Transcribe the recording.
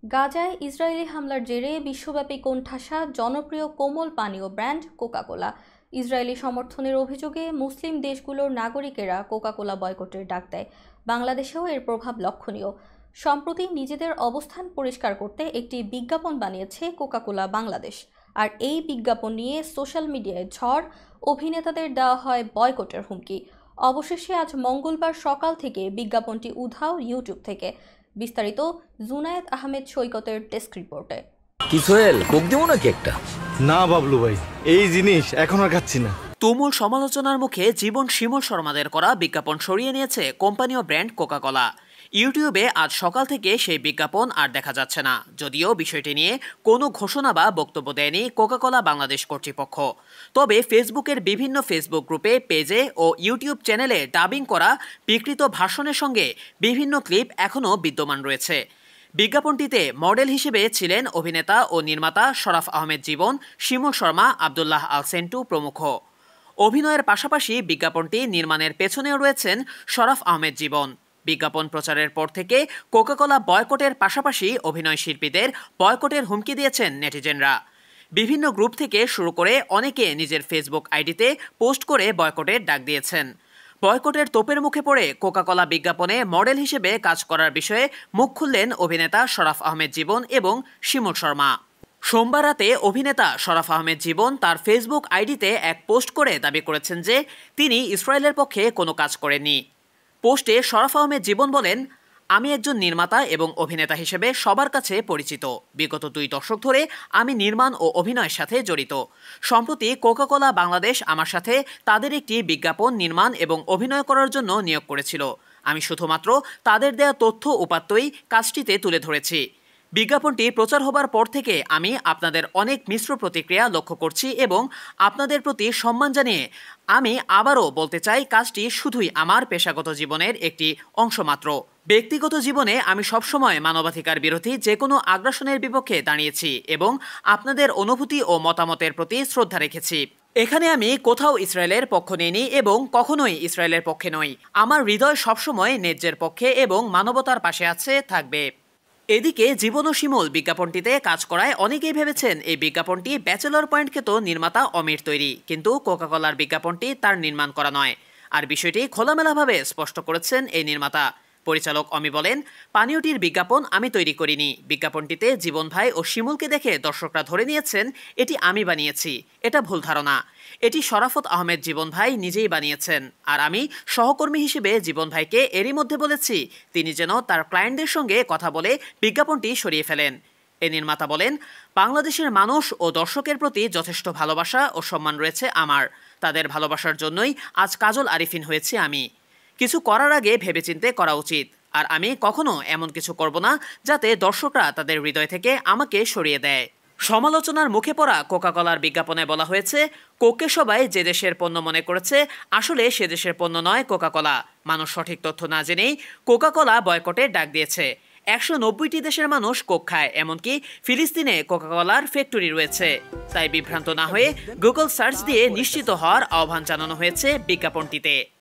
গাজায় ইসরায়েলি হামলার জেরে বিশ্বব্যাপী কোণঠাসা জনপ্রিয় কোমল পানীয় ব্র্যান্ড কোকা-কোলা। ইসরায়েলি সমর্থনের অভিযোগে মুসলিম দেশগুলোর নাগরিকেরা কোকা-কোলা বয়কটের ডাক দেয়। বাংলাদেশেও এর প্রভাব লক্ষণীয়। সম্প্রতি নিজেদের অবস্থান পরিষ্কার করতে একটি বিজ্ঞাপন বানিয়েছে কোকা-কোলা বাংলাদেশ। আর এই বিজ্ঞাপন নিয়ে সোশ্যাল মিডিয়ায় ঝড়, অভিনেতাদের দেওয়া হয় বয়কটের হুমকি। অবশেষে আজ মঙ্গলবার সকাল থেকে বিজ্ঞাপনটি উধাও ইউটিউব থেকে। বিস্তারিত জুনায়েদ আহমেদ সৈকতের ডেস্ক রিপোর্টে। কি সোহেল, কোক দেবো নাকি একটা? না বাবলু ভাই, এই জিনিস এখন আর খাচ্ছি না। তুমুল সমালোচনার মুখে জীবন শিমুল শর্মাদের করা বিজ্ঞাপন সরিয়ে নিয়েছে কোম্পানি ও ব্র্যান্ড কোকা-কোলা। ইউটিউবে আজ সকাল থেকে সেই বিজ্ঞাপন আর দেখা যাচ্ছে না, যদিও বিষয়টি নিয়ে কোনো ঘোষণা বা বক্তব্য দেয়নি কোকা-কোলা বাংলাদেশ কর্তৃপক্ষ। তবে ফেসবুকের বিভিন্ন ফেসবুক গ্রুপে, পেজে ও ইউটিউব চ্যানেলে ডাবিং করা বিকৃত ভাষণের সঙ্গে বিভিন্ন ক্লিপ এখনও বিদ্যমান রয়েছে। বিজ্ঞাপনটিতে মডেল হিসেবে ছিলেন অভিনেতা ও নির্মাতা শরাফ আহমেদ জীবন, শিমুল শর্মা, আব্দুল্লাহ আল সেন্টু প্রমুখ। অভিনয়ের পাশাপাশি বিজ্ঞাপনটি নির্মাণের পেছনেও রয়েছেন শরাফ আহমেদ জীবন। বিজ্ঞাপন প্রচারের পর থেকে কোকা-কোলা বয়কটের পাশাপাশি অভিনয় শিল্পীদের বয়কটের হুমকি দিয়েছেন নেটিজেনরা। বিভিন্ন গ্রুপ থেকে শুরু করে অনেকে নিজের ফেসবুক আইডিতে পোস্ট করে বয়কটের ডাক দিয়েছেন। বয়কটের তোপের মুখে পড়ে কোকা-কোলা বিজ্ঞাপনে মডেল হিসেবে কাজ করার বিষয়ে মুখ খুললেন অভিনেতা শরাফ আহমেদ জীবন এবং শিমুল শর্মা। সোমবার রাতে অভিনেতা শরাফ আহমেদ জীবন তার ফেসবুক আইডিতে এক পোস্ট করে দাবি করেছেন যে তিনি ইসরায়েলের পক্ষে কোনো কাজ করেননি। পোস্টে শরাফ আহমেদ জীবন বলেন, আমি একজন নির্মাতা এবং অভিনেতা হিসেবে সবার কাছে পরিচিত। বিগত 2 দশক ধরে আমি নির্মাণ ও অভিনয়ের সাথে জড়িত। সম্প্রতি কোকা-কোলা বাংলাদেশ আমার সাথে তাদের একটি বিজ্ঞাপন নির্মাণ এবং অভিনয় করার জন্য নিয়োগ করেছিল। আমি শুধুমাত্র তাদের দেয়া তথ্য উপাত্তই কাজটিতে তুলে ধরেছি। বিজ্ঞাপনটি প্রচার হবার পর থেকে আমি আপনাদের অনেক মিশ্র প্রতিক্রিয়া লক্ষ্য করছি এবং আপনাদের প্রতি সম্মান জানিয়ে আমি আবারও বলতে চাই, কাজটি শুধুই আমার পেশাগত জীবনের একটি অংশ মাত্র। ব্যক্তিগত জীবনে আমি সবসময় মানবাধিকার বিরোধী যে কোনো আগ্রাসনের বিপক্ষে দাঁড়িয়েছি এবং আপনাদের অনুভূতি ও মতামতের প্রতি শ্রদ্ধা রেখেছি। এখানে আমি কোথাও ইসরায়েলের পক্ষ নিইনি এবং কখনোই ইসরায়েলের পক্ষে নই। আমার হৃদয় সবসময় ন্যায্যের পক্ষে এবং মানবতার পাশে আছে, থাকবে। এদিকে জীবন ও শিমুল বিজ্ঞাপনটিতে কাজ করায় অনেকেই ভেবেছেন এই বিজ্ঞাপনটি ব্যাচেলর পয়েন্ট খ্যাত নির্মাতা অমির তৈরি, কিন্তু কোকা-কোলার বিজ্ঞাপনটি তার নির্মাণ করা নয়। আর বিষয়টি খোলামেলাভাবে স্পষ্ট করেছেন এই নির্মাতা। পরিচালক অমি বলেন, পানীয়টির বিজ্ঞাপন আমি তৈরি করিনি। বিজ্ঞাপনটিতে জীবন ভাই ও শিমুলকে দেখে দর্শকরা ধরে নিয়েছেন এটি আমি বানিয়েছি। এটা ভুল ধারণা। এটি শরাফত আহমেদ জীবন ভাই নিজেই বানিয়েছেন। আর আমি সহকর্মী হিসেবে জীবন ভাইকে এরই মধ্যে বলেছি তিনি যেন তার ক্লায়েন্টদের সঙ্গে কথা বলে বিজ্ঞাপনটি সরিয়ে ফেলেন। এ নির্মাতা বলেন, বাংলাদেশের মানুষ ও দর্শকের প্রতি যথেষ্ট ভালোবাসা ও সম্মান রয়েছে আমার। তাদের ভালোবাসার জন্যই আজ কাজল আরিফিন হয়েছি আমি। কিছু করার আগে ভেবেচিন্তে করা উচিত। আর আমি কখনো এমন কিছু করব না যাতে দর্শকরা তাদের হৃদয় থেকে আমাকে সরিয়ে দেয়। সমালোচনার মুখে পড়া কোকা-কোলার বিজ্ঞাপনে বলা হয়েছে, কোককে সবাই যে দেশের পণ্য মনে করেছে, আসলে সে দেশের পণ্য নয় কোকা-কোলা। মানুষ সঠিক তথ্য না জেনেই কোকা-কোলা বয়কটের ডাক দিয়েছে। 190টি দেশের মানুষ কোক খায়, এমনকি ফিলিস্তিনে কোকা-কোলার ফ্যাক্টরি রয়েছে। তাই বিভ্রান্ত না হয়ে গুগল সার্চ দিয়ে নিশ্চিত হওয়ার আহ্বান জানানো হয়েছে বিজ্ঞাপনটিতে।